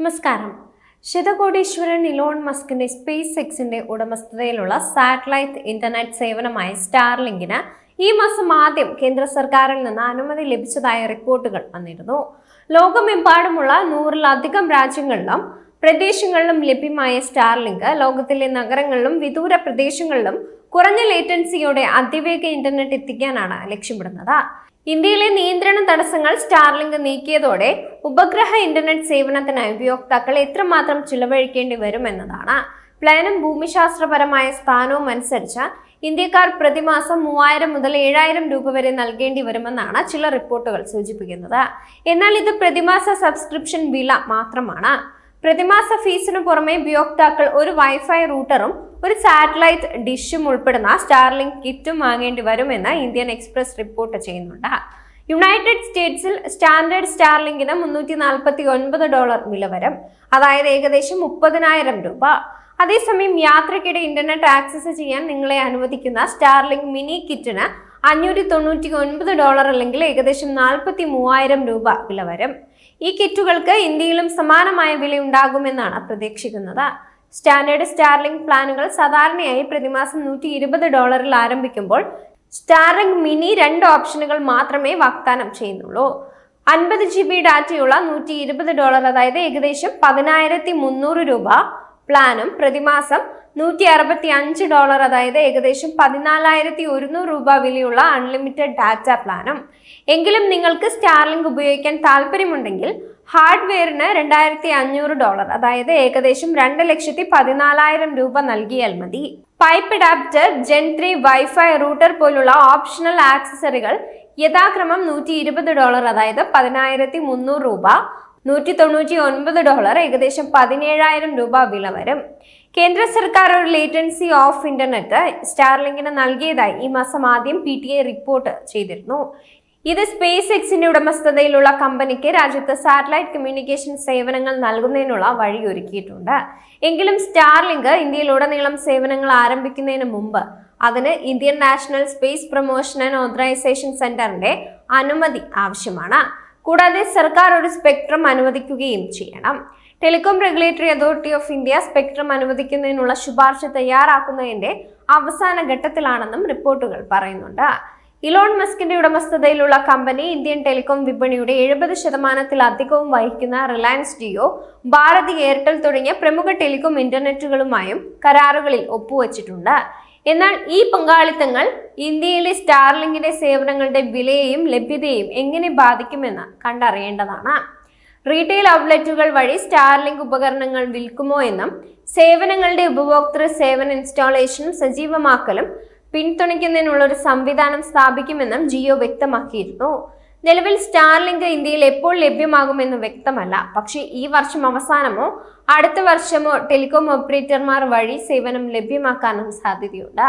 നമസ്കാരം. ശതകോടീശ്വരൻ ഇലോൺ മസ്കിന്റെ സ്പേസ് എക്സിന്റെ ഉടമസ്ഥതയിലുള്ള സാറ്റലൈറ്റ് ഇന്റർനെറ്റ് സേവനമായ സ്റ്റാർലിങ്കിന് ഈ മാസം ആദ്യം കേന്ദ്ര സർക്കാരിൽ നിന്ന് അനുമതി ലഭിച്ചതായ റിപ്പോർട്ടുകൾ വന്നിരുന്നു. ലോകമെമ്പാടുമുള്ള 100-ലധികം രാജ്യങ്ങളിലും പ്രദേശങ്ങളിലും ലഭ്യമായ സ്റ്റാർലിങ്ക് ലോകത്തിലെ നഗരങ്ങളിലും വിദൂര പ്രദേശങ്ങളിലും കുറഞ്ഞ ലേറ്റൻസിയോടെ അതിവേഗ ഇന്റർനെറ്റ് എത്തിക്കാനാണ് ലക്ഷ്യമിടുന്നത്. ഇന്ത്യയിലെ നിയന്ത്രണ തടസ്സങ്ങൾ സ്റ്റാർലിങ്ക് നീക്കിയതോടെ ഉപഗ്രഹ ഇന്റർനെറ്റ് സേവനത്തിനായി ഉപയോക്താക്കൾ എത്രമാത്രം ചിലവഴിക്കേണ്ടി വരുമെന്നതാണ്. പ്ലാനും ഭൂമിശാസ്ത്രപരമായ സ്ഥാനവും അനുസരിച്ച് ഇന്ത്യക്കാർ പ്രതിമാസം 3000 മുതൽ 7000 രൂപ വരെ നൽകേണ്ടി വരുമെന്നാണ് ചില റിപ്പോർട്ടുകൾ സൂചിപ്പിക്കുന്നത്. എന്നാൽ ഇത് പ്രതിമാസ സബ്സ്ക്രിപ്ഷൻ വില മാത്രമാണ്. പ്രതിമാസ ഫീസിനു പുറമെ ഉപയോക്താക്കൾ ഒരു വൈഫൈ റൂട്ടറും ഒരു സാറ്റലൈറ്റ് ഡിഷും ഉൾപ്പെടുന്ന സ്റ്റാർലിങ്ക് കിറ്റും വാങ്ങേണ്ടി വരുമെന്ന് ഇന്ത്യൻ എക്സ്പ്രസ് റിപ്പോർട്ട് ചെയ്യുന്നുണ്ട്. യുണൈറ്റഡ് സ്റ്റേറ്റ്സിൽ സ്റ്റാൻഡേർഡ് സ്റ്റാർലിങ്കിന് $349 വില വരും, അതായത് ഏകദേശം 30,000 രൂപ. അതേസമയം യാത്രയ്ക്കിടെ ഇന്റർനെറ്റ് ആക്സസ് ചെയ്യാൻ നിങ്ങളെ അനുവദിക്കുന്ന സ്റ്റാർലിങ്ക് മിനി കിറ്റിന് $599 അല്ലെങ്കിൽ ഏകദേശം 43,000 രൂപ വില വരും. ഈ കിറ്റുകൾക്ക് ഇന്ത്യയിലും സമാനമായ വില ഉണ്ടാകുമെന്നാണ് പ്രതീക്ഷിക്കുന്നത്. സ്റ്റാൻഡേർഡ് സ്റ്റാർലിങ്ക് പ്ലാനുകൾ സാധാരണയായി പ്രതിമാസം $120 ആരംഭിക്കുമ്പോൾ സ്റ്റാർലിങ്ക് മിനി 2 ഓപ്ഷനുകൾ മാത്രമേ വാഗ്ദാനം ചെയ്യുന്നുള്ളൂ. 50 GB ഡാറ്റയുള്ള $120, അതായത് ഏകദേശം 10,300 രൂപ പ്ലാനും പ്രതിമാസം $165, അതായത് ഏകദേശം 14,100 രൂപ വിലയുള്ള അൺലിമിറ്റഡ് ഡാറ്റ പ്ലാനും. എങ്കിലും നിങ്ങൾക്ക് സ്റ്റാർലിങ്ക് ഉപയോഗിക്കാൻ താല്പര്യമുണ്ടെങ്കിൽ ഹാർഡ്വെയറിന് $2,500, അതായത് ഏകദേശം 2,14,000 രൂപ നൽകിയാൽ മതി. Pipe adapter, Gen 3 wifi router പോലുള്ള ഓപ്ഷണൽ ആക്സസറികൾ യഥാക്രമം $120, അതായത് 10,300 രൂപ, $199, ഏകദേശം 17,000 രൂപ വില വരും. കേന്ദ്ര സർക്കാർ ഒരു ലേറ്റൻസി ഓഫ് ഇന്റർനെറ്റ് സ്റ്റാർലിങ്കിന് നൽകിയതായി ഈ മാസം ആദ്യം PTI റിപ്പോർട്ട് ചെയ്തിരുന്നു. ഇത് സ്പേസ് എക്സിന്റെ ഉടമസ്ഥതയിലുള്ള കമ്പനിക്ക് രാജ്യത്ത് സാറ്റലൈറ്റ് കമ്മ്യൂണിക്കേഷൻ സേവനങ്ങൾ നൽകുന്നതിനുള്ള വഴിയൊരുക്കിയിട്ടുണ്ട്. എങ്കിലും സ്റ്റാർലിങ്ക് ഇന്ത്യയിലുടനീളം സേവനങ്ങൾ ആരംഭിക്കുന്നതിന് മുമ്പ് അതിന് Indian National Space Promotion and Authorisation സെന്ററിന്റെ അനുമതി ആവശ്യമാണ്. കൂടാതെ സർക്കാർ ഒരു സ്പെക്ട്രം അനുവദിക്കുകയും ചെയ്യണം. Telecom Regulatory Authority of India spectrum അനുവദിക്കുന്നതിനുള്ള ശുപാർശ തയ്യാറാക്കുന്നതിന്റെ അവസാന ഘട്ടത്തിലാണെന്നും റിപ്പോർട്ടുകൾ പറയുന്നുണ്ട്. ഇലോൺ മസ്കിന്റെ ഉടമസ്ഥതയിലുള്ള കമ്പനി ഇന്ത്യൻ ടെലികോം വിപണിയുടെ 70%-ലധികവും വഹിക്കുന്ന റിലയൻസ് ജിയോ, ഭാരതി എയർടെൽ തുടങ്ങിയ പ്രമുഖ ടെലികോം ഇന്റർനെറ്റുകളുമായും കരാറുകളിൽ ഒപ്പുവച്ചിട്ടുണ്ട്. എന്നാൽ ഈ പങ്കാളിത്തങ്ങൾ ഇന്ത്യയിലെ സ്റ്റാർലിങ്കിന്റെ സേവനങ്ങളുടെ വിലയെയും ലഭ്യതയെയും എങ്ങനെ ബാധിക്കുമെന്ന് കണ്ടറിയേണ്ടതാണ്. റീറ്റെയിൽ ഔട്ട്ലെറ്റുകൾ വഴി സ്റ്റാർലിങ്ക് ഉപകരണങ്ങൾ വിൽക്കുമോ എന്നും സേവനങ്ങളുടെ ഉപഭോക്തൃ സേവന ഇൻസ്റ്റാളേഷനും സജീവമാക്കലും പിന്തുണയ്ക്കുന്നതിനുള്ള ഒരു സംവിധാനം സ്ഥാപിക്കുമെന്നും ജിയോ വ്യക്തമാക്കിയിരുന്നു. നിലവിൽ സ്റ്റാർലിങ്ക് ഇന്ത്യയിൽ എപ്പോൾ ലഭ്യമാകുമെന്ന് വ്യക്തമല്ല. പക്ഷേ ഈ വർഷം അവസാനമോ അടുത്ത വർഷമോ ടെലികോം ഓപ്പറേറ്റർമാർ വഴി സേവനം ലഭ്യമാക്കാനും സാധ്യതയുണ്ട്.